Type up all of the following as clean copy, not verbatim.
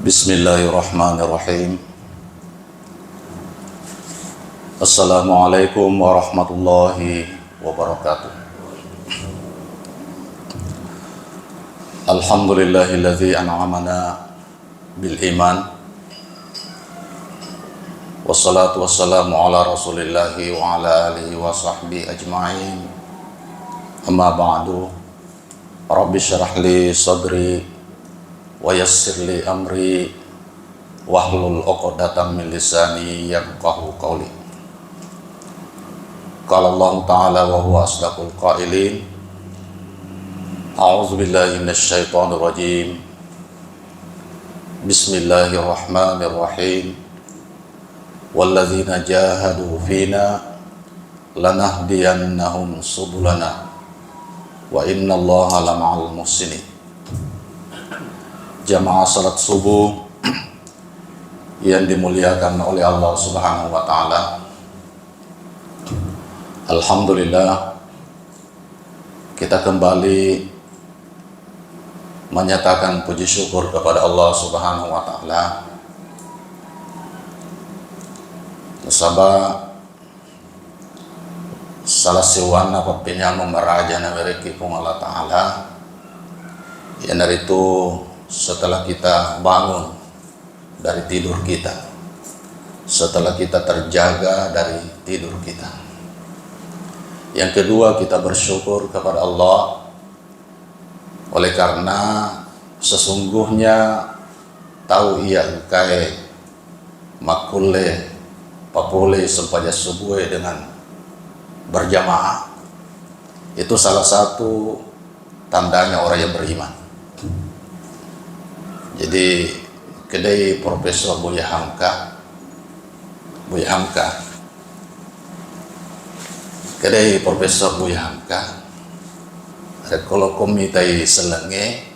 Bismillahirrahmanirrahim. Assalamualaikum warahmatullahi wabarakatuh. Alhamdulillahilladzi an'amana bil iman. Wassalatu wassalamu ala rasulillahi wa ala alihi wa sahbihi ajma'in. Amma ba'du. Rabbi syrah li sadri wa yassir li amri wahlul 'uqdatam min lisani yafqahu qawli. Qala Allah Ta'ala wa huwa asdaqul qailin. A'udzu billahi minasy syaithanir rajim. Bismillahirrahmanirrahim. Walladzina jahadu fina lanahdiyannahum subulana wa innallaha lama'al muhsinin. Jamaah salat subuh yang dimuliakan oleh Allah Subhanahu wa taala. Alhamdulillah, kita kembali menyatakan puji syukur kepada Allah Subhanahu wa taala. Sabab salah siwana papinya memerajana mereka kung Allah taala. Yang dari itu setelah kita bangun dari tidur kita, setelah kita terjaga dari tidur kita. Yang kedua, kita bersyukur kepada Allah oleh karena sesungguhnya tahu ia kai makule papole sempaja subuh dengan berjamaah, itu salah satu tandanya orang yang beriman. Jadi kedai Profesor Buya Hamka kedai Profesor Buya Hamka ada kalau komitai selenge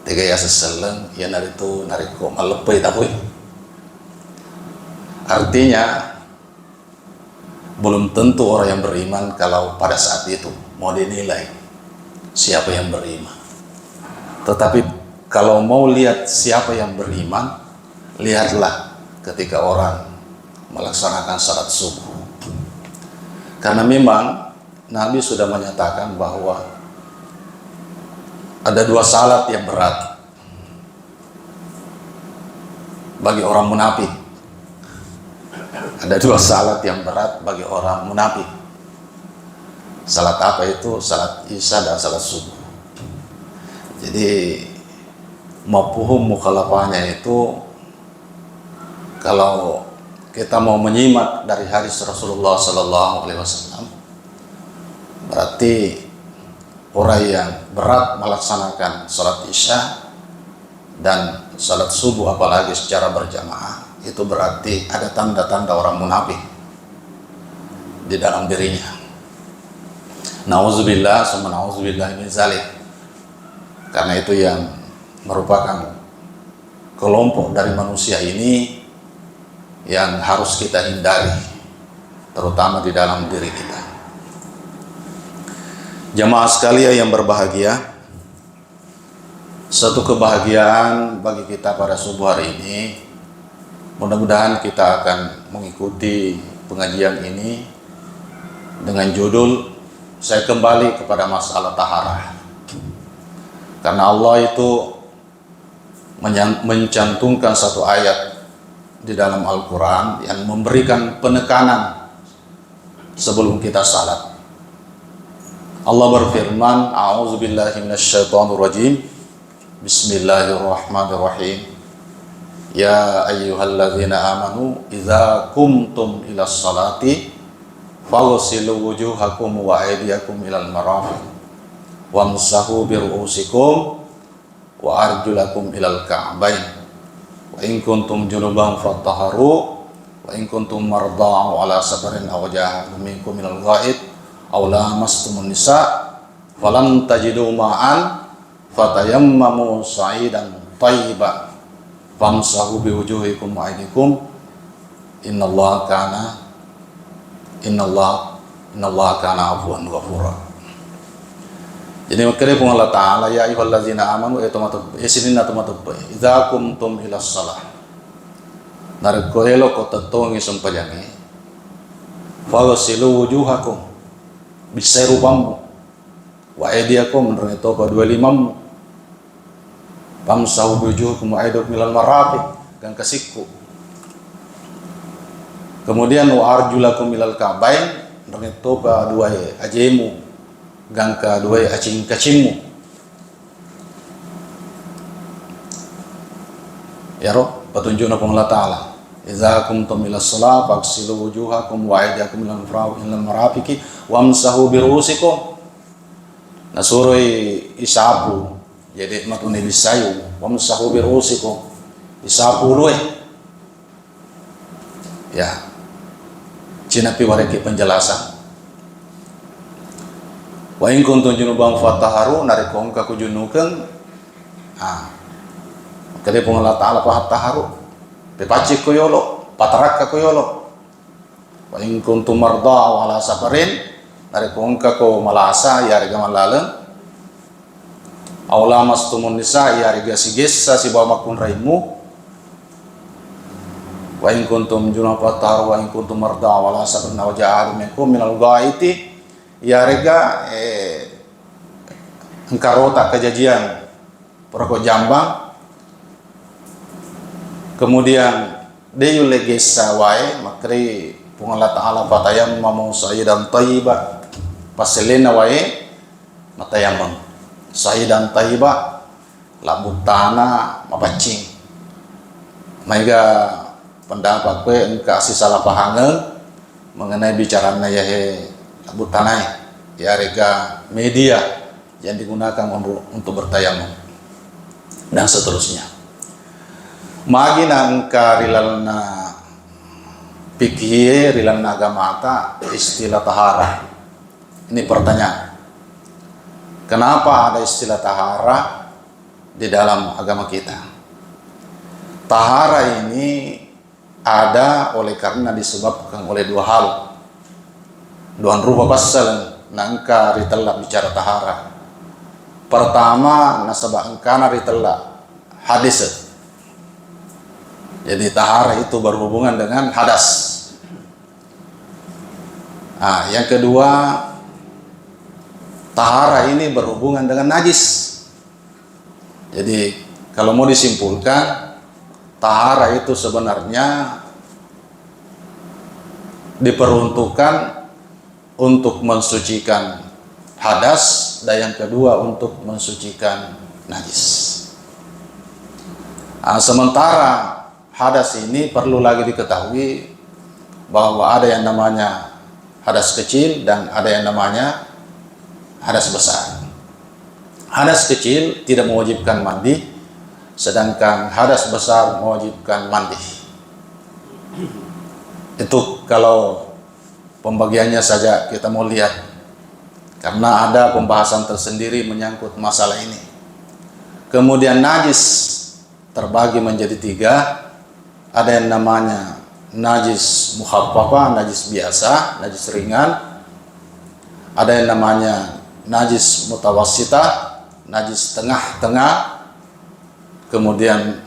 tiga ya seseleng ya naritu nariko malepai tapi artinya belum tentu orang yang beriman kalau pada saat itu mau dinilai siapa yang beriman. Tetapi kalau mau lihat siapa yang beriman, lihatlah ketika orang melaksanakan salat subuh. Karena memang Nabi sudah menyatakan bahwa ada dua salat yang berat bagi orang munafik. Ada dua salat yang berat bagi orang munafik. Salat apa itu? Salat Isya dan salat subuh. Jadi mafhum mukhalafahnya itu, kalau kita mau menyimak dari hadis Rasulullah Sallallahu Alaihi Wasallam, berarti orang yang berat melaksanakan salat Isya dan salat subuh apalagi secara berjamaah, itu berarti ada tanda-tanda orang munafik di dalam dirinya. Nauzubillah summa nauzubillah min zalik. Karena itu yang merupakan kelompok dari manusia ini yang harus kita hindari, terutama di dalam diri kita. Jamaah sekalian yang berbahagia, satu kebahagiaan bagi kita pada subuh hari ini. Mudah-mudahan kita akan mengikuti pengajian ini dengan judul saya kembali kepada masalah taharah. Karena Allah itu mencantumkan satu ayat di dalam Al-Quran yang memberikan penekanan sebelum kita salat. Allah berfirman, A'udzubillahi minasyaitonirrajim. Bismillahirrahmanirrahim. Ya ayyuhalladzina amanu idza qumtum ilas salati faghsilu wujuhakum wa aydiyakum ilal marafiq wamsahu bi ru'usikum wa arjulakum ilal ka'bain wa in kuntum junuban fatahharu wa in kuntum mardaa ala safarin aw jahadum minkum minal ghaid aw lamastumun nisa falam tajidu ma'an fatayammamu sa'idan thayyiban famsahu bi wujuhikum wa aydikum innallaha kana 'afwan ghafura. Jadi makanya pun Allah Ta'ala ya ayyuhallazina amanu isinin atumatub idza kumtum ila shalah narko elo ko tatongi sampajangi faghsilu wujuhakum bisai rupamu wa aydiyakum nerito pa 25 pamsahu wujuhakum wa aydiyakum ilal marafiq dan kesikku kemudian wa arjulakum ilal ka'bain nerito pa 2 ajemu gangka 2 acing kacimmu ya roh petunjuk na Allah Ta'ala idza kumtum ila shalah faghsilu wujuhakum wa aydiyakum ilal marafiqi wamsahu bi ru'usikum nasuroi isapu jadi matune bisayu wamsahu bi ru'usikum isapu lueh ya cina pi wareki penjelasan wa in kuntum junuban fatahharu narikong ka kujunukeun kade pun Allah Ta'ala fatahharu pepacik koyolo patarak ka koyolo wa in kuntum marda wa ala safarin narikong ka ko malasa ya rega malaleng aula mastumun nisa ya rega sigessa si bawa makun raimu wa in kuntum junuban fatahharu wa in kuntum marda wa ala safarin wa ja'alu minkum minal ghaiti ya rega engkarota kejadian perokok jambang kemudian deyu legesa wae makri pun Allah Ta'ala patayam mamau sayyidan tayyiba paselena wae matayam sayyidan tayyiba labutana mapacing maiga pendapat kue engka si salah pahangeun mengenai bicarana yahe butanai ya rega media yang digunakan untuk bertayamum dan seterusnya magina engka rilalna fikih rilalna agamata istilah tahara ini pertanyaan kenapa ada istilah tahara di dalam agama kita tahara ini ada oleh karena disebabkan oleh 2 hal Duan rupa pasal nangka ritella bicara tahara. Pertama nasabah engkana ritella hadis. Jadi tahara itu berhubungan dengan hadas. Yang kedua tahara ini berhubungan dengan najis. Jadi kalau mau disimpulkan tahara itu sebenarnya diperuntukkan untuk mensucikan hadas dan yang kedua untuk mensucikan najis. Sementara hadas ini perlu lagi diketahui bahwa ada yang namanya hadas kecil dan ada yang namanya hadas besar. Hadas kecil tidak mewajibkan mandi, sedangkan hadas besar mewajibkan mandi. Itu kalau pembagiannya saja kita mau lihat, karena ada pembahasan tersendiri menyangkut masalah ini. Kemudian najis terbagi menjadi 3. Ada yang namanya najis mukhaffafah, najis biasa, najis ringan. Ada yang namanya najis mutawassitah, najis tengah-tengah. Kemudian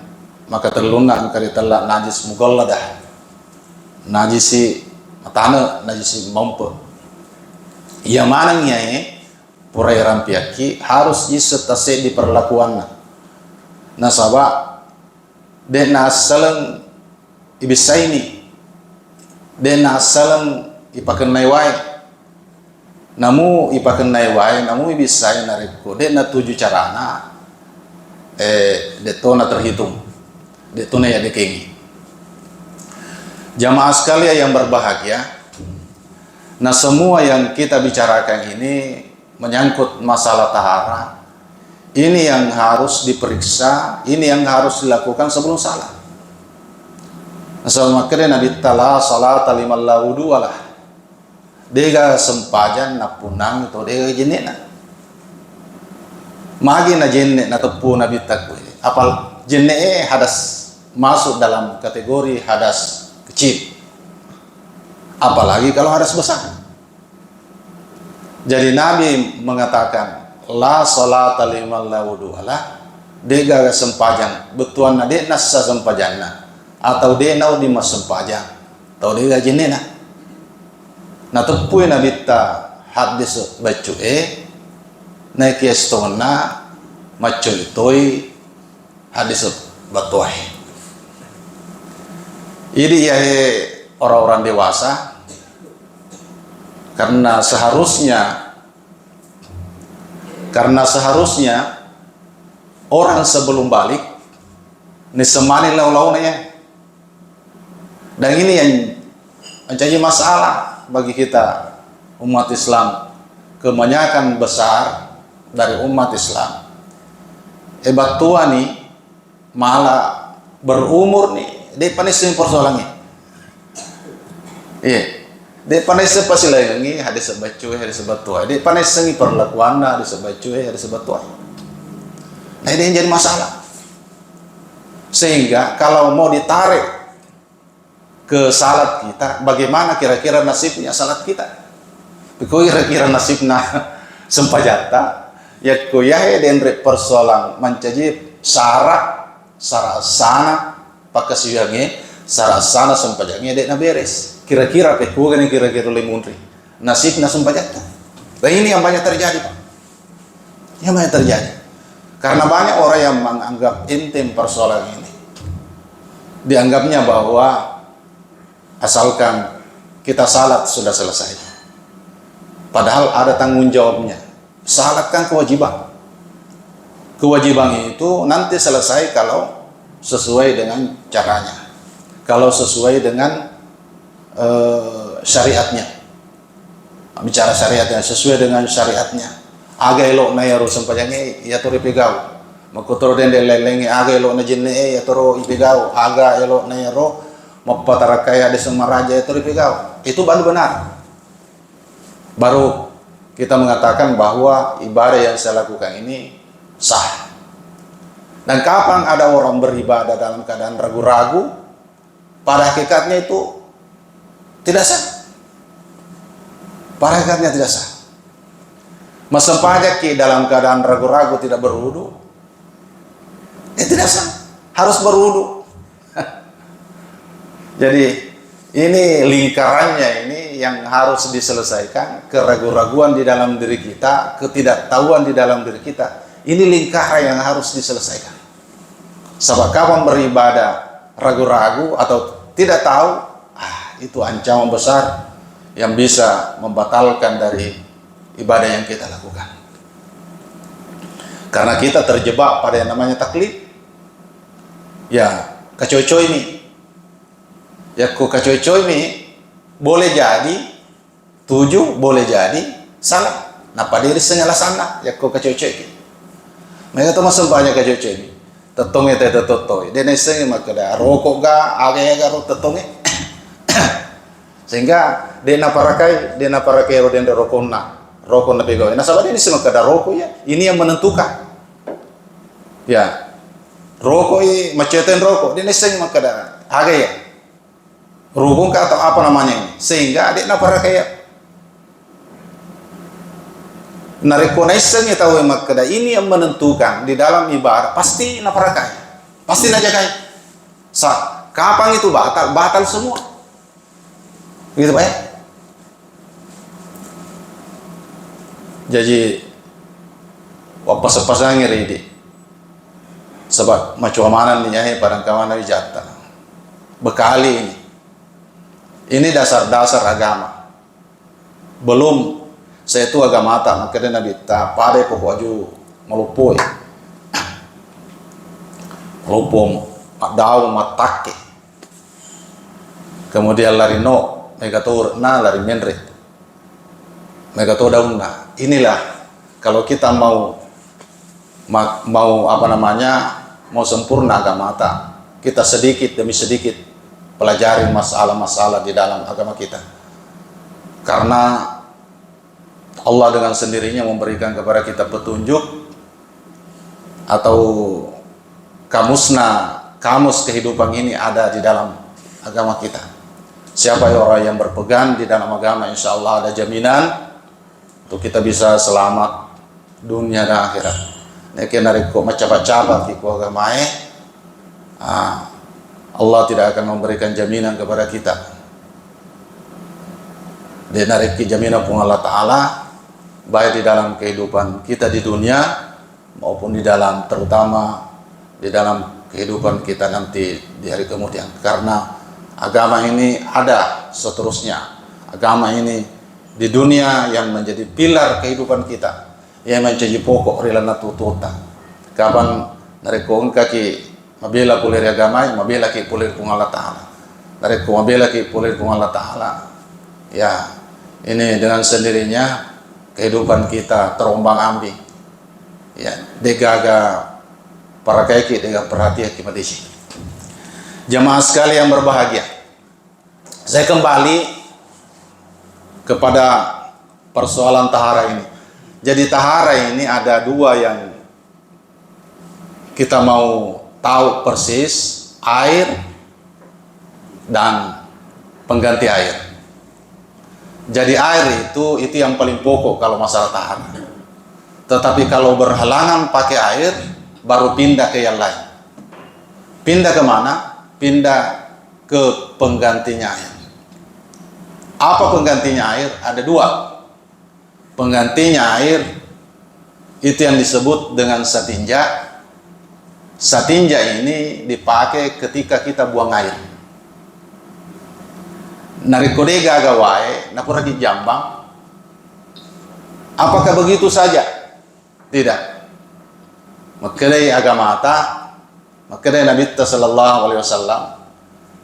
maka terlunak kari telak najis mughalladah, najisi matana, najisi mampu. Yang mananya purai rampiaki harus disetase di perlakuan nasabah dena salam ibisaini dena salam ipaken naiwai namu ipaken naiwai namu ibisai nariko dena 7 carana detona terhitung detona ya dekengi. Jamaah sekalian yang berbahagia, nah semua yang kita bicarakan ini menyangkut masalah tahara. Ini yang harus diperiksa, ini yang harus dilakukan sebelum salat. Asal makanya Nabi Ta'ala salat limal laudu walah. Dega sempajan na punang itu dega jenena. Magi na jenne na tepu Nabi takwe. Apal jenne hadas masuk dalam kategori hadas kecil, apalagi kalau hadas besar. Jadi Nabi mengatakan la salata liman la wudu'ala, dega sempajang betuan na de nasa sempajang na atau de nau di mas sempajang tau dega jenena na tepui na bitta hadis bacu na kieston na macu itoi hadis batuai. Ini ya orang-orang dewasa, karena seharusnya orang sebelum balik nisemani lau-launya. Dan ini yang menjadi masalah bagi kita umat Islam. Kebanyakan besar dari umat Islam hebat tua nih malah berumur nih dia panis persoalannya. Iya, dia panis pasti lagi hadis sebacu hadis sebatua. Dia panis sengi perlakuan hadis sebacu hadis sebatua. Nah ini yang jadi masalah. Sehingga kalau mau ditarik ke salat kita, bagaimana kira-kira nasibnya salat kita? Kira-kira nasibnya sempajata ya kuyahe dan persoalan mencari syarat sana pakai siangnya syarat sana sempajatnya dek na beres. Kira-kira pekugan yang kira-kira lemundri nasibnya sempajata. Dan ini yang banyak terjadi, Pak. Yang banyak terjadi karena banyak orang yang menganggap intim persoalan ini. Dianggapnya bahwa asalkan kita salat sudah selesai. Padahal ada tanggung jawabnya. Salat kan kewajiban. Kewajiban itu nanti selesai kalau sesuai dengan caranya. Kalau sesuai dengan syariatnya. Bicara syariatnya, sesuai dengan syariatnya. Aga elok na yaro sempajangnya ya turu pegau. Makotor den lelengi aga elok na jinne ya turu ipegau. Aga elok na yaro mapatarakaya de semaraja ya turu pegau. Itu baru benar. Baru kita mengatakan bahwa ibadah yang saya lakukan ini sah. Dan kapan ada orang beribadah dalam keadaan ragu-ragu, pada hakikatnya itu tidak sah. Pada hakikatnya tidak sah. Masa pajak dalam keadaan ragu-ragu tidak berwudu, tidak sah. Harus berwudu. Jadi ini lingkarannya ini yang harus diselesaikan. Keraguan-raguan di dalam diri kita, ketidaktahuan di dalam diri kita, ini lingkaran yang harus diselesaikan. Sebab kapan beribadah ragu-ragu atau tidak tahu, itu ancaman besar yang bisa membatalkan dari ibadah yang kita lakukan. Karena kita terjebak pada yang namanya taklid. Ya, kacoy-coy ini. Ya, kacoy-coy ini boleh jadi 7, boleh jadi salah. Nah, pada diri senyalah sana, ya kacoy-coy ini. Mereka tuh masih banyak kacoy-coy ini. Tetongnya tetotoi. Dia neseng makada rokok ga, aga ro tetongnya. Sehingga dia naparakai ro den rokok na pegawai. Nah, sahabat ini semua kada rokok ya. Ini yang menentukan. Ya. Rokok ini macetan rokok, dia neseng makada aga ya. Rubung atau apa namanya ini. Sehingga dia naparakai narekonaisen ya tahu makada ini yang menentukan di dalam ibadah pasti naparakai, pasti najakai. Kapan itu batal semua, gitu Pak ya. Jadi wapas-pasang ngeri di sebab macuamanan nih ya padang kawan dari jatah bekali ini dasar-dasar agama belum. Saya itu agama tak makanya nabi tak pada pokok aju melupui melupum daun matake kemudian lari no megatur na lari menre megatur daun na. Inilah kalau kita mau apa namanya mau sempurna agama tak, kita sedikit demi sedikit pelajari masalah-masalah di dalam agama kita, karena Allah dengan sendirinya memberikan kepada kita petunjuk atau kamus kehidupan ini ada di dalam agama kita. Siapa orang yang berpegang di dalam agama, insya Allah ada jaminan untuk kita bisa selamat dunia dan akhirat. Nek nariko macam-macam di agamae, Allah tidak akan memberikan jaminan kepada kita. Dia nariki jaminan pun Allah Ta'ala, baik di dalam kehidupan kita di dunia maupun di dalam, terutama di dalam kehidupan kita nanti di hari kemudian. Karena agama ini ada seterusnya. Agama ini di dunia yang menjadi pilar kehidupan kita, yang menjadi pokok rilana tututa. Kapan nareko kaki mabela pulir agama, mabela ki pulir kung Allah Ta'ala. Nareko mabela ki pulir kung Allah Ta'ala. Ya, ini dengan sendirinya kehidupan kita terombang-ambing. Ya, degaga para kaki dengan perhatian kimadisi. Jamaah sekalian yang berbahagia, saya kembali kepada persoalan tahara ini. Jadi tahara ini ada dua yang kita mau tahu persis, air dan pengganti air. Jadi air itu yang paling pokok kalau masalah tahara. Tetapi kalau berhalangan pakai air, baru pindah ke yang lain. Pindah ke mana? Pindah ke penggantinya air. Apa penggantinya air? Ada dua. Penggantinya air itu yang disebut dengan satinja. Satinja ini dipakai ketika kita buang air. Narikode gagawai, napuraki jambang. Apakah begitu saja? Tidak. Makadai agamata, makadai Nabi sallallahu alaihi wasallam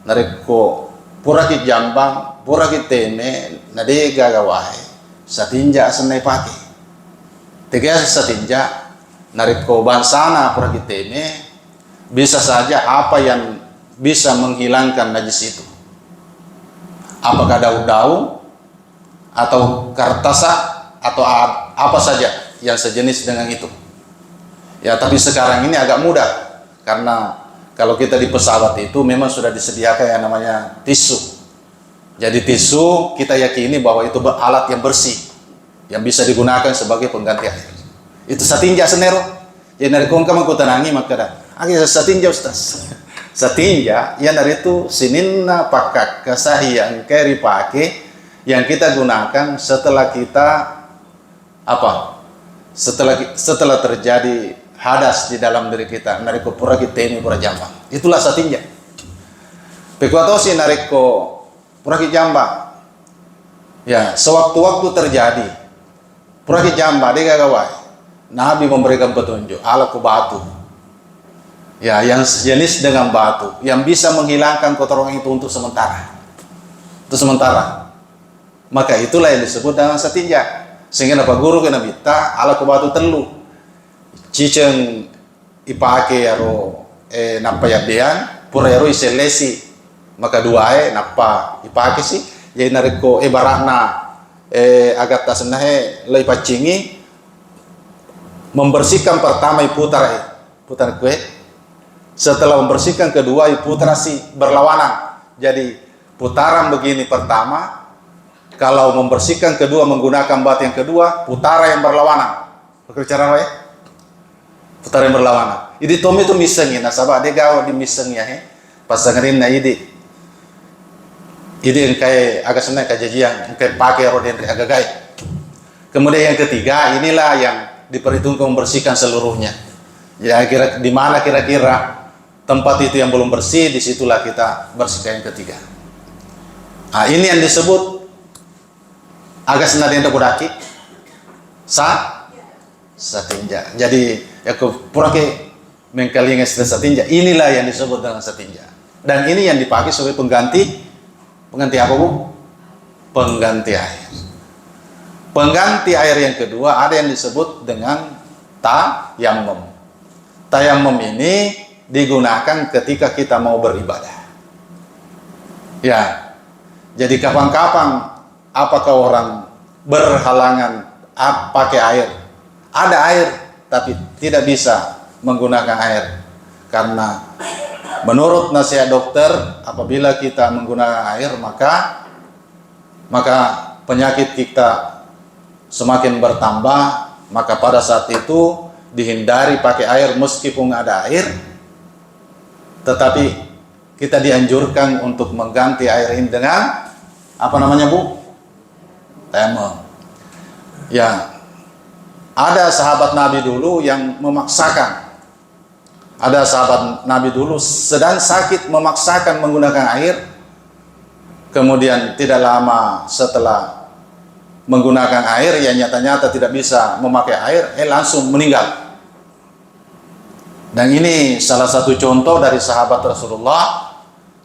nariko puraki jambang, puraki teme, nade gagawai, satinja asanai pakai. Tiga satinja nariko bansana puraki teme, bisa saja apa yang bisa menghilangkan najis itu. Apakah daun-daun atau kartasa atau apa saja yang sejenis dengan itu. Ya, tapi sekarang ini agak mudah, karena kalau kita di pesawat itu memang sudah disediakan yang namanya tisu. Jadi tisu kita yakini bahwa itu alat yang bersih, yang bisa digunakan sebagai pengganti air. Itu satinja senero. Jadi dari kongka aku tenangi maka dah. Akhirnya satinja Ustaz. Satinja yang dari itu sininna pakak kasahi yang keri pakai yang kita gunakan setelah kita apa? Setelah terjadi hadas di dalam diri kita, nariko pura kita ini pura jambang. Itulah satinja. Pekuatosi nariko pura kita jambang. Ya, sewaktu-waktu terjadi pura kita jambang dia gawai. Nabi memberikan petunjuk ala ku batu. Ya, yang sejenis dengan batu yang bisa menghilangkan kotoran itu untuk sementara. Untuk sementara. Maka itulah yang disebut dengan satinja. Sehingga napa guru kena bita ala ku batu telu. Ciceng ipake aro napa yabean pura ero iselesi maka duae napa ipake sih jadi nariko barahna agat tasnahe lei pacingi membersihkan pertama putar kue, setelah membersihkan kedua putar sih berlawanan. Jadi putaran begini pertama, kalau membersihkan kedua menggunakan batu yang kedua putaran yang berlawanan. Berbicara ya? Putar yang berlawanan. Idi tomi itu misengin, nasabah dia gawa di misengnya pasangarin na idi yang kayak agak senang kajian, kayak pakai roden agak gay. Kemudian yang ketiga, inilah yang diperhitungkan membersihkan seluruhnya. Ya di mana kira-kira tempat itu yang belum bersih, disitulah kita bersihkan yang ketiga. Nah, ini yang disebut agak senang yang terkudaki satinja. Jadi ya purake mengkalinga satinja. Inilah yang disebut dengan satinja. Dan ini yang dipakai sebagai pengganti apa Bu? Pengganti air. Pengganti air yang kedua ada yang disebut dengan tayammum. Tayammum ini digunakan ketika kita mau beribadah. Ya. Jadi kapan-kapan apakah orang berhalangan pakai air? Ada air tapi tidak bisa menggunakan air karena menurut nasihat dokter apabila kita menggunakan air maka penyakit kita semakin bertambah, maka pada saat itu dihindari pakai air meskipun ada air, tetapi kita dianjurkan untuk mengganti air ini dengan apa namanya Bu? Tayamum. Ya, ada sahabat Nabi dulu yang memaksakan. Ada sahabat Nabi dulu sedang sakit memaksakan menggunakan air, kemudian tidak lama setelah menggunakan air, ya nyata-nyata tidak bisa memakai air, langsung meninggal. Dan ini salah satu contoh dari sahabat Rasulullah,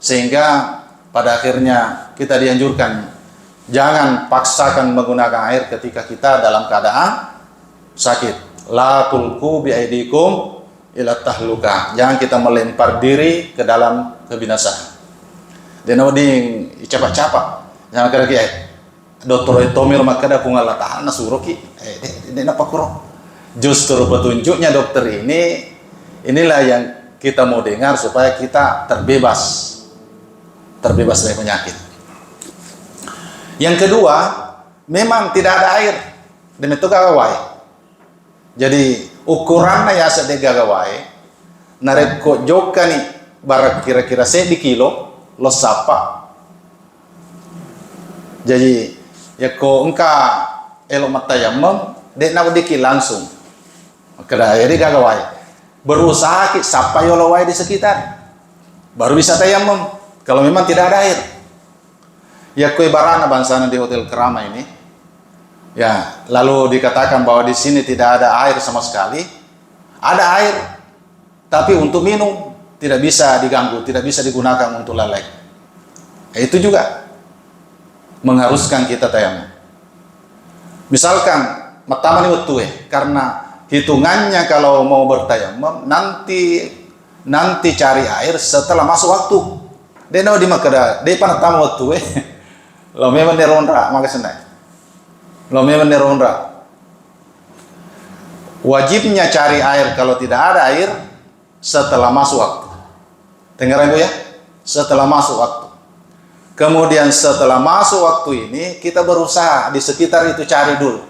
sehingga pada akhirnya kita dianjurkan jangan paksakan menggunakan air ketika kita dalam keadaan sakit. La tulqu biaidikum ila tahluka. Jangan kita melempar diri ke dalam kebinasaan. Dan oding capak-capak. Jangan kira kiai. Dokter Tomir makada kungal tahan nasuroki. Ini apa kuro? Justru petunjuknya dokter ini, inilah yang kita mau dengar supaya kita terbebas dari penyakit. Yang kedua, memang tidak ada air demi itu gagawai. Jadi ukurannya ya sedega gagawai. Narek ko joka nih barak kira-kira di kilo lo sapa. Jadi ya ko engka elo matayamam dek na diki langsung. Kada air gagawai. Berusaha ki sapa yolowai di sekitar. Baru bisa tayamum kalau memang tidak ada air. Ya kue barana bangsana di Hotel Kerama ini. Ya, lalu dikatakan bahwa di sini tidak ada air sama sekali. Ada air, tapi untuk minum tidak bisa diganggu, tidak bisa digunakan untuk lalai. Itu juga mengharuskan kita tayamum. Misalkan matamani wetue, karena hitungannya kalau mau bertayamum nanti cari air setelah masuk waktu. Deno di makada, de panatama wetue. Lo memang neronra maka senai. Lo memang neronra. Wajibnya cari air kalau tidak ada air setelah masuk waktu. Dengar Ibu ya? Setelah masuk waktu. Kemudian setelah masuk waktu ini kita berusaha di sekitar itu cari dulu.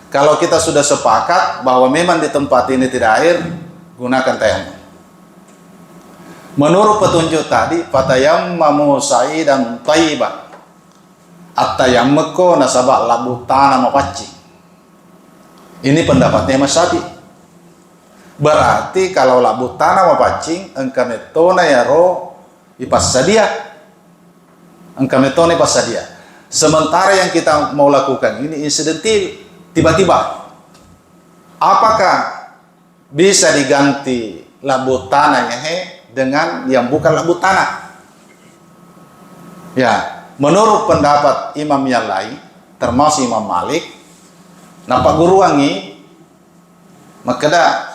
Kalau kita sudah sepakat bahwa memang di tempat ini tidak air, gunakan tayamum. Menurut petunjuk tadi, fatayammamu sa'idan thayyiban. At-tayammako nasabak labu tanah mapaci. Ini pendapatnya Mas Syafi'i. Berarti kalau labu tanah mapaci, engkametona ya ro ipasadia. Engkametona ipasadia. Sementara yang kita mau lakukan ini insidentil, tiba-tiba. Apakah bisa diganti labu tanahnya dengan yang bukan labu tanah? Ya. Menurut pendapat imam yang lain, termasuk Imam Malik, nampak guruangi, makada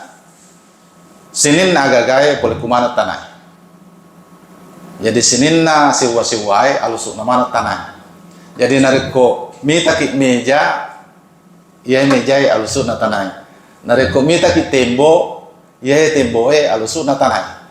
sinin agak gaya boleh kumana tanah. Jadi sinin na siwa-siwai alusuk namana tanah. Jadi nariko mita ki meja, ia meja alusuk na tanah. Nariko mita ki tembo, ia tembo alusuk na tanah.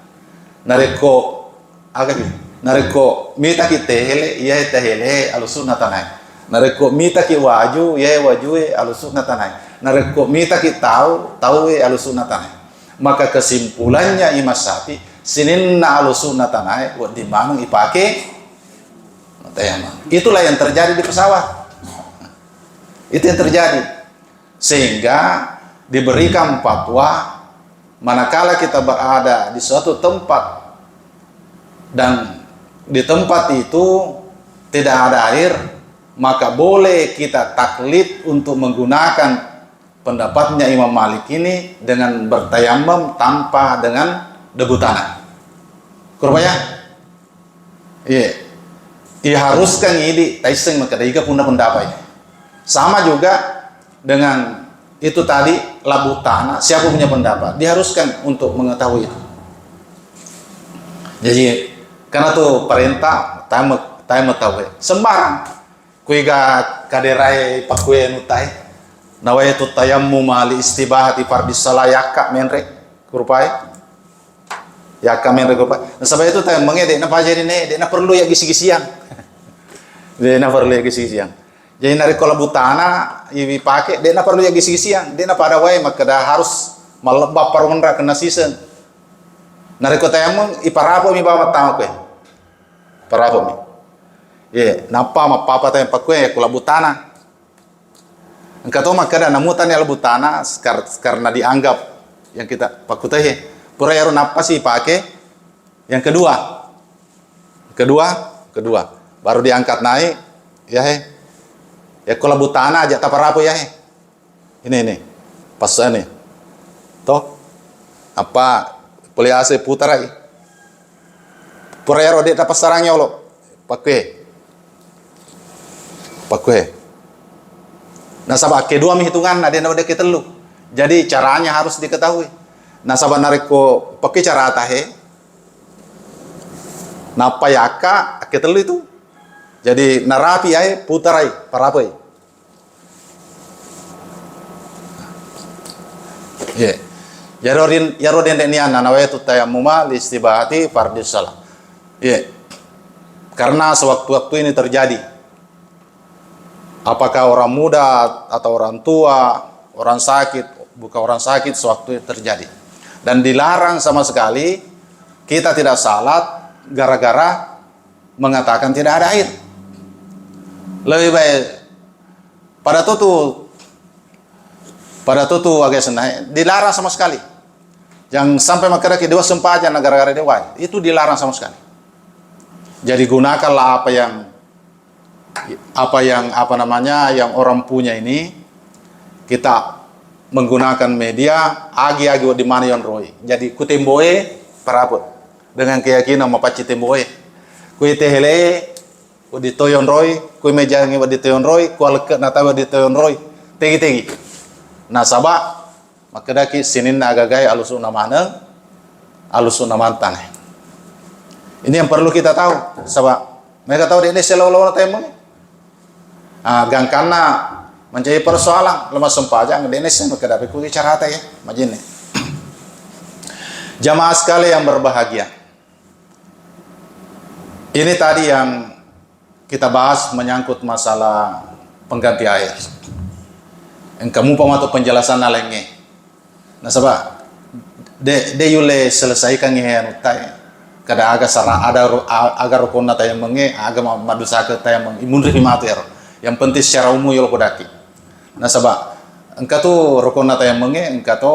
Nariko agak nareko mita ki tehele ia tehele alusuk na tanai. Nareko mita ki waju ia wajue alusuk na tanai. Nareko mita ki tahu alusuk na tanai. Maka kesimpulannya Imam Syafi'i sinin na alusuk na tanai buat dimang ipake tayamum. Itulah yang terjadi di pesawat. Itu yang terjadi. Sehingga diberikan fatwa manakala kita berada di suatu tempat dan di tempat itu tidak ada air, maka boleh kita taklid untuk menggunakan pendapatnya Imam Malik ini dengan bertayamum tanpa dengan debu tanah. Kurupanya? Iya. Diharuskan ini taiseng maka daiga punna pendapat. Sama juga dengan itu tadi labu tanah, siapa punya pendapat? Diharuskan untuk mengetahui itu. Jadi karena tuh perintah tamu tahu sembarang kuiga kaderai pakue nutai nawai tu tayammum mali istibahati fardis salah yakka menrek kurupai yakka menrek kurupai. Nah sebab itu tayang mengedek na pajari ne dek na perlu ya gisi-gisian. Dek na perlu ya gisi-gisian. Jadi nari kola butana iwi pakai dia na perlu ya gisi-gisian dia na pada wae maka dah harus malebab parundra kena season nari kota yang iparapo mi bawa tamu kue parapo mi ye napa ma papa tayang pakue ya kola butana engkau tahu maka dah namutan ya butana karena dianggap yang kita pakuteh pura yaro napa sih pakai yang kedua baru diangkat naik ya ya kalau butana aja taparapo ya ini pas ini toh apa poliase putar lagi purero dia dapat sarangnya lo pakai nah sabak kedua hitungan ada yang udah kita lu jadi caranya harus diketahui nah sabak nariko pakai cara atahe napa yaka kita lu itu jadi narapi ya putar ay parapai ya yarodin nian nawe tu tayammuma listibahati fardhis shalah ya karena sewaktu-waktu ini terjadi apakah orang muda atau orang tua orang sakit bukan orang sakit sewaktu itu terjadi dan dilarang sama sekali kita tidak salat gara-gara mengatakan tidak ada air. Lebih baik pada tutu agak senai dilarang sama sekali. Yang sampai makanya kedua sempajan gara-gara dewa itu dilarang sama sekali. Jadi gunakanlah apa namanya yang orang punya ini kita menggunakan media agi di mana yang roy. Jadi kutemboe peraput dengan keyakinan mapaci temboe. Kuitehele di toyon roy, kui mejangi di toyon roy, kualke natawa di toyon roy, tegi. Nah sabak makedaki sinin agagai alusun alusuna mantan. Ini yang perlu kita tahu, sabak. Mereka tahu di Indonesia lawan temong. Gangkana menjadi persoalan lemas sempajang di Indonesia makedapi kui carata ya, majine. Jamaah sekali yang berbahagia. Ini tadi yang kita bahas menyangkut masalah pengganti air. Yang kamu pamatuk penjelasan alenge. Nah sabah, de yule selesaikan ngehan utai. Kada aga sarah ada agar rukun nata yang menge aga madusaka ta yang imun rimatu ya. Yang penting secara umum yolo kodaki. Nah sabah, engkau tu rukun nata yang menge engkau tu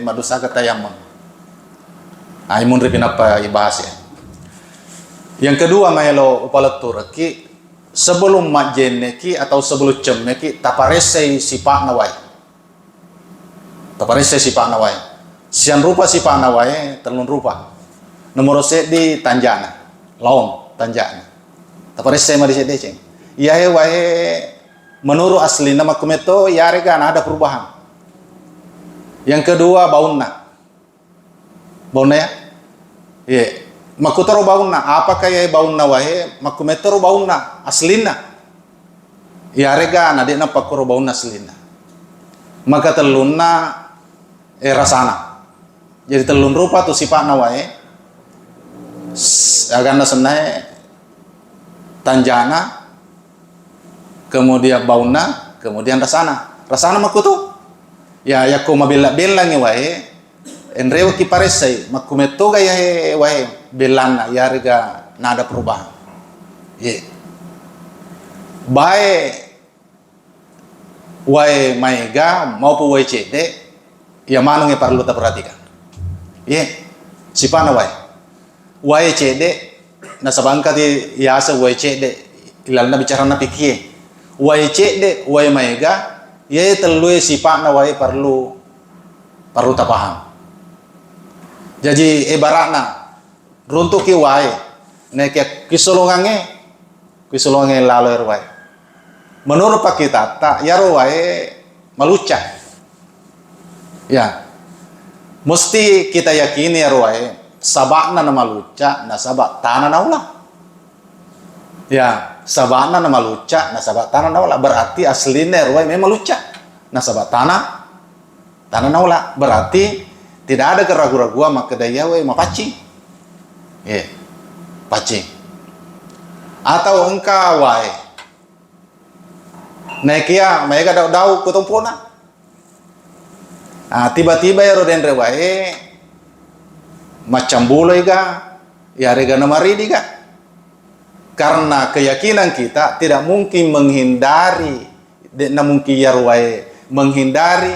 madusaka ta yang meng. Imun ripinapa ibahas ya. Yang kedua maelo upalatur ki sebelum majenne ki atau sebelum cemne ki taparese sipak nawai. Taparese sipak nawai. Sian rupa sipak nawai telun rupa. Nomor set di Tanjana, Laom Tanjana. Taparese ma di sedeceng. Iya wae menurut asli nama kumeto yare kan ada perubahan. Yang kedua baunna. Baunna ya? Iya. Makutaro baunna, apakah ya baunna wahe makumetaro baunna aslina ya rega nadena pakuro baunna aslina maka telunna rasana jadi telun rupa tu sipakna wahe aganda senai Tanjana kemudian baunna kemudian rasana makutu ya ko mabila belangi wahe enrewa ki paresai makumeto gaya wae belana yarga nada perubahan ye bae wae maiga maupun wae cede ya manung yang perlu kita perhatikan ye sipana wae cede na sabangka di yasa wae cede ilalna bicara na pikie wae cede wae maiga ye telue sipana wae perlu tapaham. Jadi ibaratna runtuk ki wae nek kisolongange lalu wae. Menurut pak kita tak yaro wae maluca. Ya. Mesti kita yakini yaro wae sabakna na maluca na sabak tanah naula. Ya, sabakna na maluca na sabak tanah naula berarti aslinya yaro wae memang maluca. Na sabak tanah naula berarti tidak ada keraguan-raguan maka daya we mapaci. Paci. Atau engkau wae Naikia mereka dau kutumpuna. Tiba-tiba ya roden rewae macam bulai ga ya rega namaridi ga. Karena keyakinan kita tidak mungkin menghindari mungkin ya rewae menghindari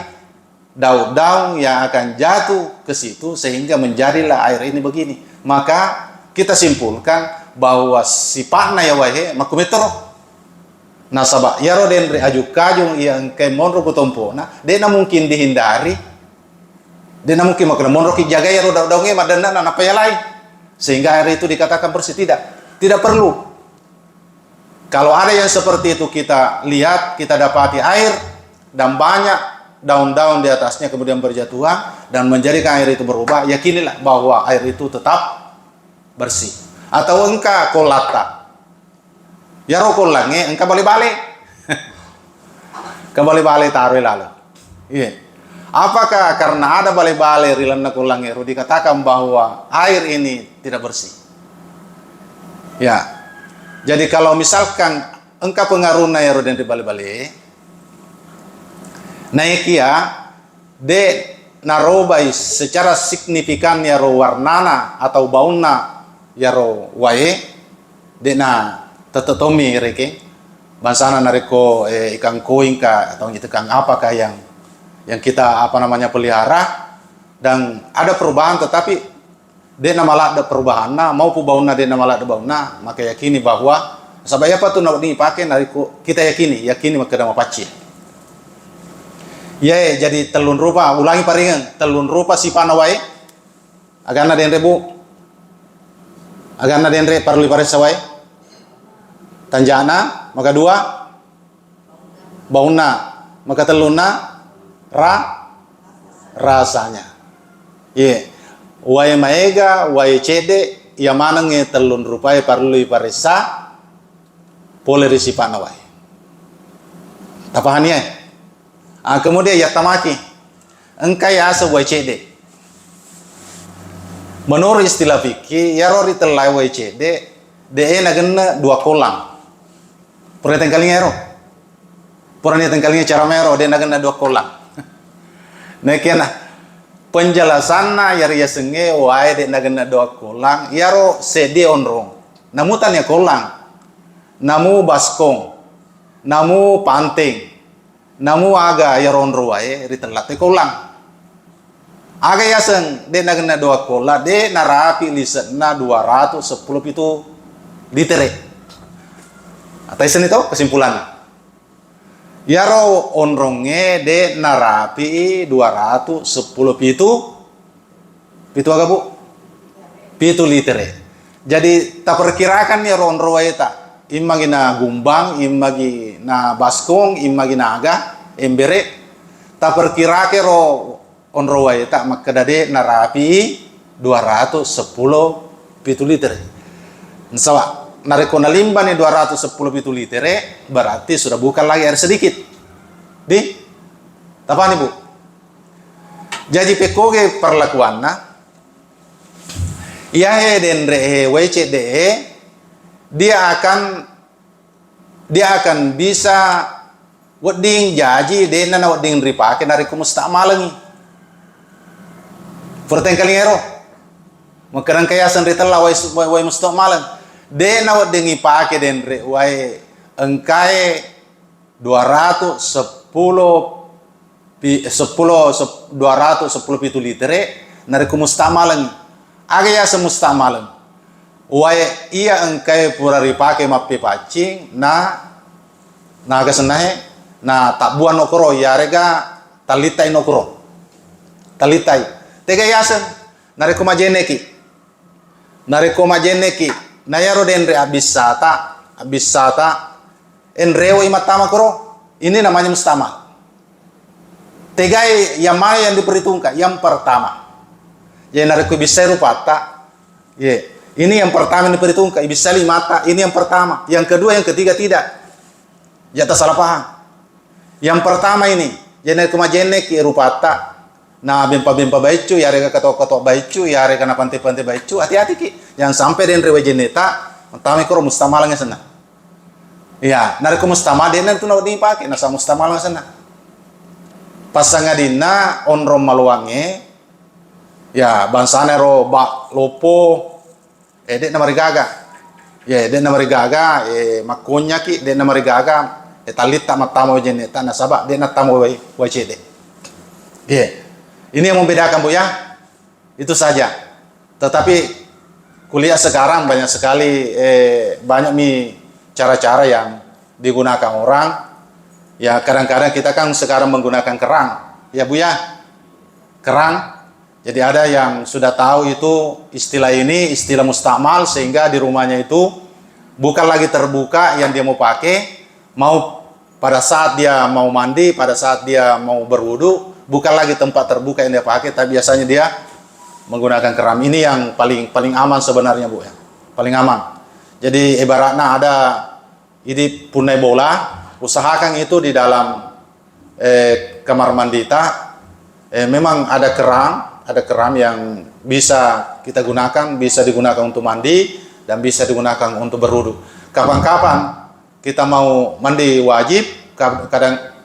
daun-daun yang akan jatuh ke situ sehingga menjadilah air ini begini. Maka kita simpulkan bahwa sifatnya ya wae makumetro. Nah sabak ya roden re aju kajung yang ke monro kutompo nah dena mungkin dihindari, dena mungkin makna monro ki jaga ya roda daunge madana apa ya lain sehingga air itu dikatakan bersih. Tidak perlu. Kalau ada yang seperti itu kita lihat, kita dapati air dan banyak daun-daun di atasnya kemudian berjatuhan dan menjadikan air itu berubah, yakinilah bahwa air itu tetap bersih. Atau engkau kolata ya rokolange engkau balik-balik kembali-balik taruh lalu. Iya. Apakah karena ada balik-balik rilanna kulange dikatakan bahwa air ini tidak bersih? Ya. Jadi kalau misalkan engkau pengaruhna ya roden di balik-balik naikia de narobai secara signifikan ya ro warnana atau bauna ya ro wae de na tetetomi reke bansana nareko ikan koin ka atau ikan apakah yang kita pelihara dan ada perubahan tetapi dia malah ada perubahan mau pubauna dia malah ada bauna maka yakini bahwa sabaya apa tuh nak dipakai nareko kita yakini maka ada mapaci ya jadi telun rupa ulangi paringan telun rupa si panawai agana den rebu agana den re parli paresawai tanjana maka dua bauna maka teluna rasanya wae maega wae cede ya manange telun rupai parlu paresa polerisi panawai tapahani kemudian ya tamaki engkai asa wae cede menurut istilah fikih ya rori telai wae cede de nagena dua kolang. Pernah tengkalinya ero, pernah tengkalinya cara mero dia nagana dua kolang. Nah kena penjelasanna ya ria senge wae dia nagana dua kolang, yaro sede onrong. Namu tanya kolang, namu baskong, namu panting, namu aga ya ronro wae ritelate kolang. Aga yaseng dia nagana dua kolang, dia narapi lisetna 210 itu litere. Atau isen itu kesimpulannya. Yaro onronge de narapi 210 pitu agak bu? Pitu litere. Jadi tak perkirakan ya onro waita. Imagi na gumbang, imagi na baskong, imagi na aga, embere. Tak perkirakan ro onro waita maka dade narapi 210 pitu litere. Nsawa. Nareko nalimba nih 210 pitu litere berarti sudah bukan lagi air sedikit di apa nih bu jadi pekoge perlakuanna iya den re wece de dia akan bisa wedding jaji den na wedding ripake nareko mustamalangi pertengkalingero makarang kayasan ritala way mustamalan de na dengi pake den re wae engkai 210 pitu litere nariku mustamalan aga ya semustamalan wae iya engkai pura ripake mappe pacing naga senahe na tabuan okoro ya rega talitai nokoro talitai tega yasen nariku majeneki nayaro den re abisata enrewo imatama koro ini namanya mustama tegai yang mana yang diperhitungkan yang pertama ya nariku bisa rupata ini yang pertama yang diperhitungkan bisa mata ini yang pertama yang kedua yang ketiga tidak ya tak salah paham yang pertama ini ya nariku majenek rupata nah bimpa baicu ya rega katok baicu ya rega na pante baicu hati-hati ki yang sampai den rewe jeneta tami koro mustamalangnya sana Ya, nariko mustama dena itu nak dipakai nasa mustama lang sana. Pasanga dina onro maluange, ya bansane ro ba lopo, dek na marigaga. Ya, dek na marigaga, makunya ki dek na marigaga, talita matamo jene ta nasaba dek na tamo wai cede. Ya, ini yang membedakan Bu ya. Itu saja. Tetapi kuliah sekarang banyak sekali banyak cara-cara yang digunakan orang. Ya kadang-kadang kita kan sekarang menggunakan kerang. Ya Bu ya. Kerang. Jadi ada yang sudah tahu itu istilah ini, istilah mustakmal, sehingga di rumahnya itu bukan lagi terbuka yang dia mau pakai, mau pada saat dia mau mandi, pada saat dia mau berwudu, bukan lagi tempat terbuka yang dia pakai, tapi biasanya dia menggunakan keram. Ini yang paling aman sebenarnya Bu ya, paling aman. Jadi ibaratnya ada ini punai bola, usahakan itu di dalam kamar mandi memang ada keram yang bisa kita gunakan, bisa digunakan untuk mandi dan bisa digunakan untuk berwudu. Kapan-kapan kita mau mandi wajib,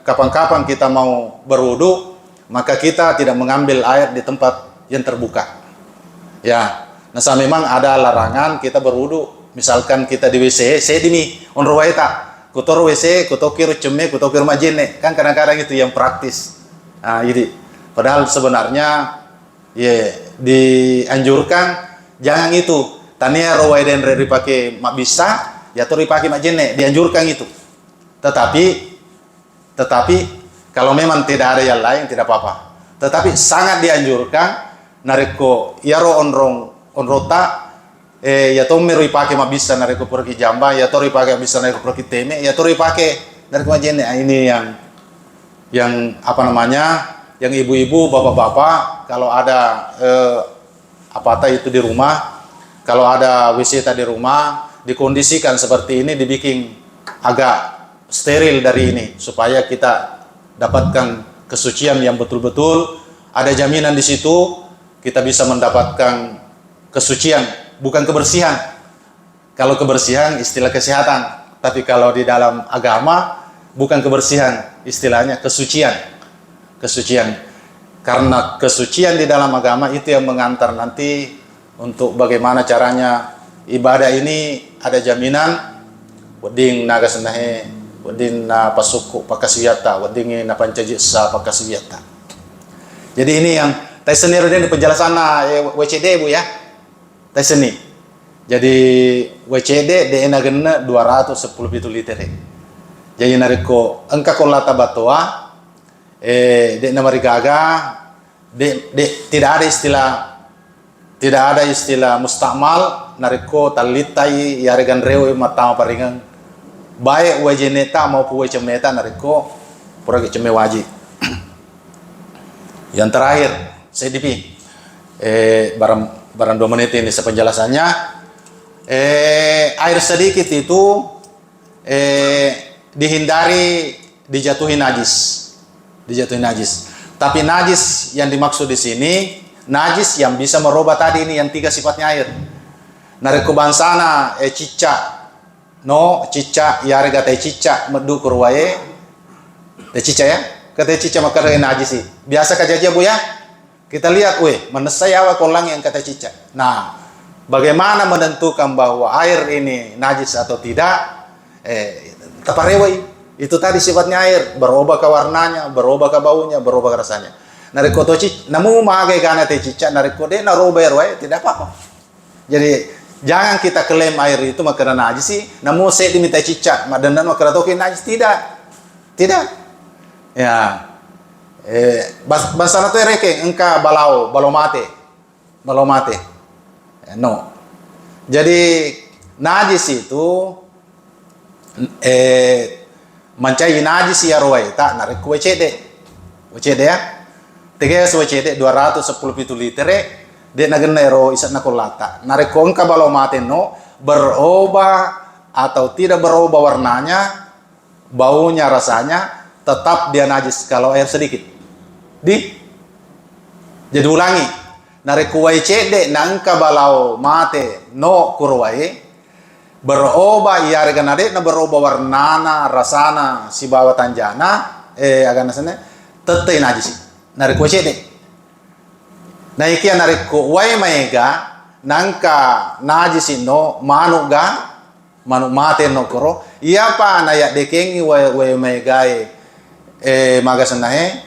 kapan-kapan kita mau berwudu, maka kita tidak mengambil air di tempat yang terbuka. Ya, nah memang ada larangan kita berwudu. Misalkan kita di WC, saya dimi on ruwaita, kotor WC, kutokir ceme, kutokir majene, kan kadang-kadang itu yang praktis. Nah, jadi padahal sebenarnya ya dianjurkan jangan itu. Tania ruwai dan dipakai mak bisa, ya tuh dipakai majene, dianjurkan itu. Tetapi kalau memang tidak ada yang lain tidak apa-apa. Tetapi sangat dianjurkan nareko yaro onrota ya to mero ipake mabisa nareko pergi jamba, ya to ipake bisa nareko pergi teme, ya to ipake nareko majene. Ini yang apa namanya, yang ibu-ibu, bapak-bapak, kalau ada itu di rumah, kalau ada WC di rumah, dikondisikan seperti ini, dibikin agak steril dari ini supaya kita dapatkan kesucian yang betul-betul ada jaminan di situ. Kita bisa mendapatkan kesucian, bukan kebersihan. Kalau kebersihan istilah kesehatan, tapi kalau di dalam agama bukan kebersihan, istilahnya kesucian. Kesucian. Karena kesucian di dalam agama itu yang mengantar nanti untuk bagaimana caranya ibadah ini ada jaminan. Wading naga senahe, wading na pasuku pakasiyata, wading na pancajisa pakasiyata. Jadi ini yang Tyson ini penjelasan WCD Bu ya. Tyson ini. Jadi WCD DNA gena 210 liter. Jadi nariko engka kolata batoa de namarigaga tidak ada istilah mustakmal nariko talitai yaregan rewe matama paringan baik wajeneta maupun wajemeta nariko pura ceme wajib. Yang terakhir CDP barang 2 menit ini sepenjelasannya. Air sedikit itu dihindari dijatuhi najis. Tapi najis yang dimaksud di sini najis yang bisa merubah tadi ini yang 3 sifatnya air. Nareko bansana cicak yare gata cicak medu kurwaye cicak ya, kata cicak maka najis sih. Biasa kejadian Bu ya. Kita lihat, menesai awal kolang yang kata cicak. Nah, bagaimana menentukan bahwa air ini najis atau tidak? Taparewai. Itu tadi sifatnya air, berubah ke warnanya, berubah ke baunya, berubah ke rasanya. Nariko to cicak, namu magai gana te cicak, nariko de narubah air, tidak apa-apa. Jadi jangan kita klaim air itu makanan najis sih. Namu saya diminta cicak, madandan makanan toki najis tidak. Ya. Bahasa itu reke engka balau mate. No. Jadi najis itu mencai najis ya ruwai tak narik WCD ya. Tiga WCD 210 liter de nagenero isat nakolata. Narik engka balau mate no berubah atau tidak berubah warnanya, baunya, rasanya, tetap dia najis kalau air sedikit. Jadi ulangi, narik kuwai cede nangka balau mate no kurwai berubah iya regan ade na berubah warnana rasana si bawa tanjana agana sana tetei najis nari ko cede na ikia nari ko wai maega nangka najis no manuk mate no koro iya pa na ya dekengi wai maega magasanahe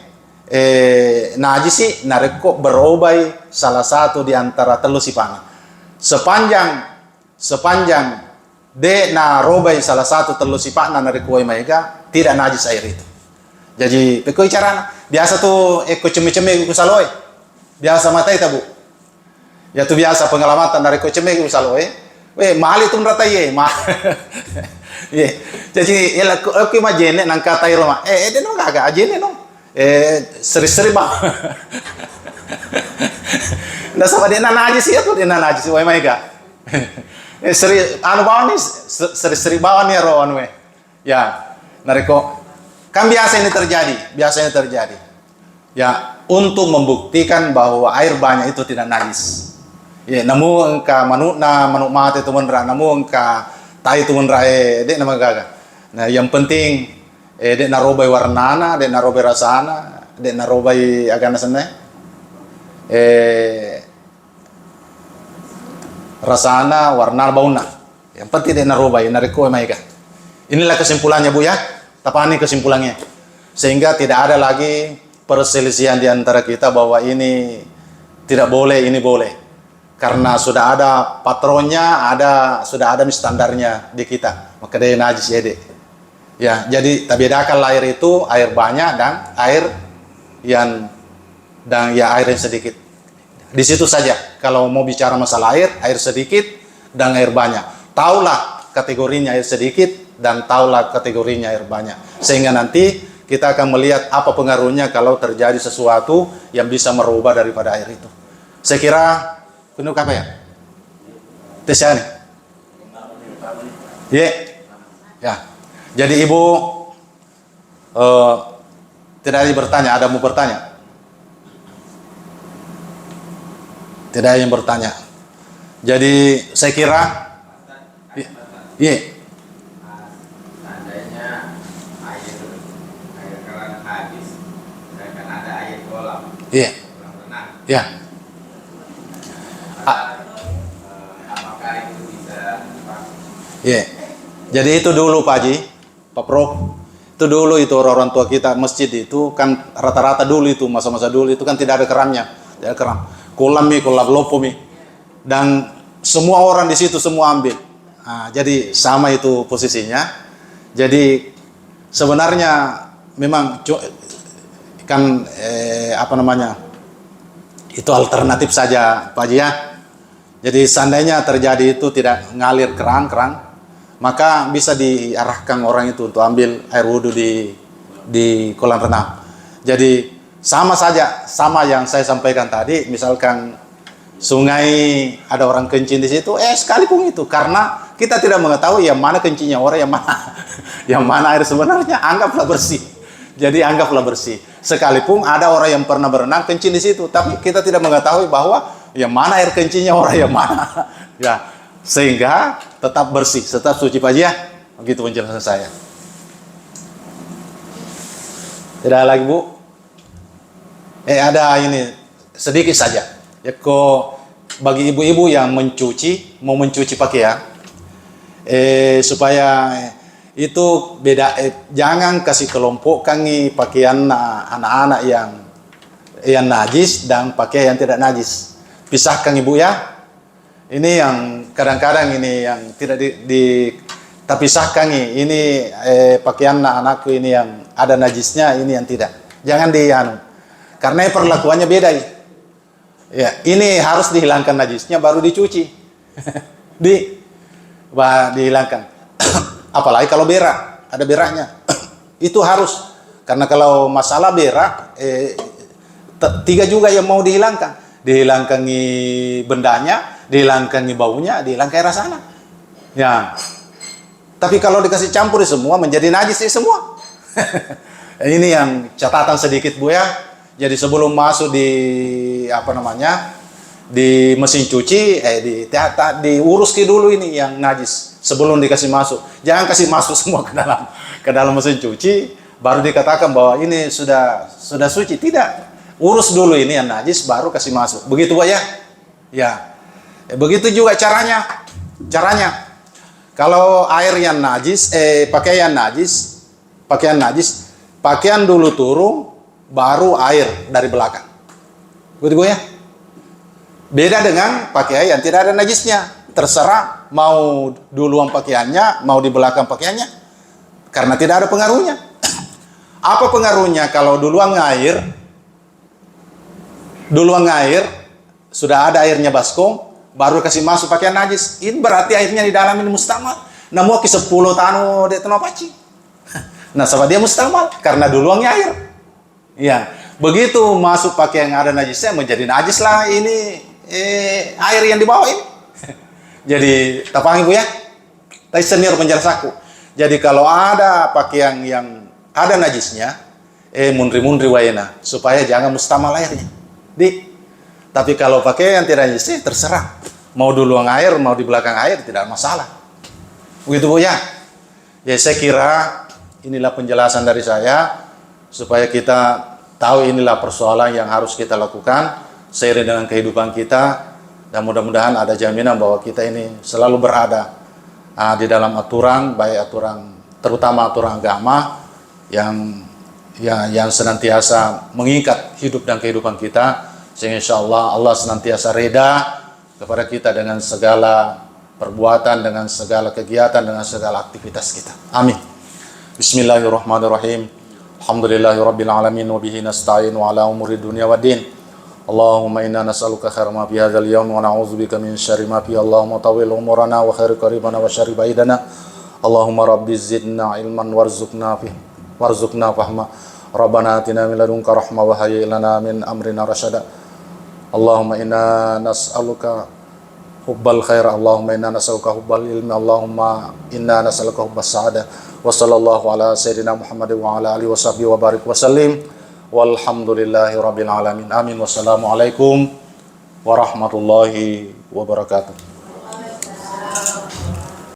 najisi nareko berubah salah satu di antara telu sipana sepanjang de na robai salah satu telu sipana nareko maega tidak najis air itu. Jadi pekoi carana biasa tuh ceme-ceme ku saloe biasa matai tabu ya tuh biasa pengalamatan nareko ceme ku saloe mali tum rata ye ye jadi oke majene nang kata iroma de no gaga ajene no seri-seri bang. Nggak sama dia najis ya tuh dia najis wai mega. Seri anu bawah nih seri-seri bawah nih roan we. Ya, nareko kan biasanya terjadi. Ya, untuk membuktikan bahwa air banyak itu tidak najis. Ya, namu engka manuk mati itu menra, namu engka tai itu menra dek nama gaga. Nah, yang penting dek narobai warnana, dek narobai rasana, dek narobai agana sana. Rasana, warna, bauna. Yang penting dek narobai, nariko maika. Inilah kesimpulannya Bu ya. Tapani kesimpulannya. Sehingga tidak ada lagi perselisihan di antara kita bahwa ini tidak boleh, ini boleh. Karena sudah ada patronnya, sudah ada standarnya di kita. Maka dia najis ya dek. Ya, jadi tak bedakan air itu air banyak dan air yang sedikit. Di situ saja kalau mau bicara masalah air sedikit dan air banyak. Taulah kategorinya air sedikit dan taulah kategorinya air banyak. Sehingga nanti kita akan melihat apa pengaruhnya kalau terjadi sesuatu yang bisa merubah daripada air itu. Saya kira penuh apa ya? Tesani. Ya. Jadi Ibu tidak ada yang bertanya, ada mau bertanya? Tidak ada yang bertanya. Jadi saya kira seandainya air keran habis, sedangkan ada air kolam. Kolam renang. Iya. Apakah itu bisa Jadi itu dulu Pak Haji, Pak Prof, itu dulu itu orang tua kita masjid itu kan rata-rata dulu itu masa-masa dulu itu kan tidak ada kerannya, tidak ada keran, kolam lopomi, dan semua orang di situ semua ambil. Nah, jadi sama itu posisinya. Jadi sebenarnya memang kan itu alternatif saja Pak Haji ya. Jadi seandainya terjadi itu tidak ngalir keran, maka bisa diarahkan orang itu untuk ambil air wudhu di kolam renang. Jadi sama saja, sama yang saya sampaikan tadi, misalkan sungai ada orang kencing di situ, sekalipun itu karena kita tidak mengetahui yang mana kencingnya orang, yang mana air sebenarnya, anggaplah bersih. Jadi anggaplah bersih. Sekalipun ada orang yang pernah berenang kencing di situ, tapi kita tidak mengetahui bahwa yang mana air kencingnya orang yang mana. Ya, sehingga tetap bersih, tetap suci Pak Haji ya. Begitu penjelasan saya. Tidak ada lagi Bu? Ada ini sedikit saja. Ya kok bagi ibu-ibu yang mau mencuci pakaian, supaya itu beda, jangan kasih kelompokkan pakaian anak-anak yang najis dan pakaian yang tidak najis. Pisahkan Ibu ya. Ini yang kadang-kadang ini yang tidak terpisahkan ini pakaian anak-anakku ini yang ada najisnya, ini yang tidak. Jangan karena perlakuannya beda. Ya, ini harus dihilangkan najisnya baru dicuci. Dihilangkan. Apalagi kalau berak, ada beraknya. Itu harus. Karena kalau masalah berak, 3 juga yang mau dihilangkan. Dihilangkan bendanya, dihilangkan baunya, dihilangkan rasanya. Ya. Tapi kalau dikasih campur semua menjadi najis semua. Ini yang catatan sedikit Bu ya. Jadi sebelum masuk di di mesin cuci, diurus dulu ini yang najis sebelum dikasih masuk. Jangan kasih masuk semua ke dalam mesin cuci, baru dikatakan bahwa ini sudah suci. Tidak, urus dulu ini yang najis, baru kasih masuk. Begitu Pak ya? Ya, begitu juga caranya. Kalau air yang najis, pakaian najis, pakaian dulu turun, baru air dari belakang. Begitu ya? Beda dengan pakaian yang tidak ada najisnya. Terserah mau duluan pakaiannya, mau di belakang pakaiannya. Karena tidak ada pengaruhnya. Apa pengaruhnya kalau duluan ngair, sudah ada airnya baskom, baru kasih masuk pakaian najis. Ini berarti airnya di dalam ini mustamal. Namun ke 10 tanu di paci. Nah, sama dia mustamal karena duluannya air. Ya, begitu masuk pakaian yang ada najisnya menjadi najis lah ini. Air yang dibawa ini. Jadi, tapangi Bu ya. Tapi senior penjelasaku. Jadi kalau ada pakaian yang ada najisnya, mundri wayena supaya jangan mustamal airnya. Tapi kalau pakaian yang tidak najis, terserah. Mau duluan air, mau di belakang air, tidak masalah. Begitu Bu ya. Ya saya kira inilah penjelasan dari saya supaya kita tahu inilah persoalan yang harus kita lakukan seiring dengan kehidupan kita, dan mudah-mudahan ada jaminan bahwa kita ini selalu berada di dalam aturan, baik aturan terutama aturan agama yang senantiasa mengikat hidup dan kehidupan kita, sehingga insya Allah senantiasa reda kepada kita dengan segala perbuatan, dengan segala kegiatan, dengan segala aktivitas kita. Amin. Bismillahirrahmanirrahim. Alhamdulillahirabbil alamin wa bihi nasta'in wa ala umuri dunya waddin. Allahumma inna nas'aluka khaira ma fi hadzal yawm wa na'udzubika min syarri ma fi. Allahumma tawwil umurana wa khair qaribana wa syarri baidana. Allahumma rabbi zidna ilman warzuqna fahma. Rabbana atina min ladunka rahmah wa hayyi lana min amrina rasyada. Allahumma inna nas'aluka hubbal khair. Allahumma inna nas'aluka hubbal ilmi. Allahumma inna nas'aluka hubbas sa'adah. Wa sallallahu ala sayyidina Muhammad wa ala alihi wa sahbihi wa barik wa sallim. Walhamdulillahi rabbil alamin. Amin. Wassalamualaikum warahmatullahi wabarakatuh.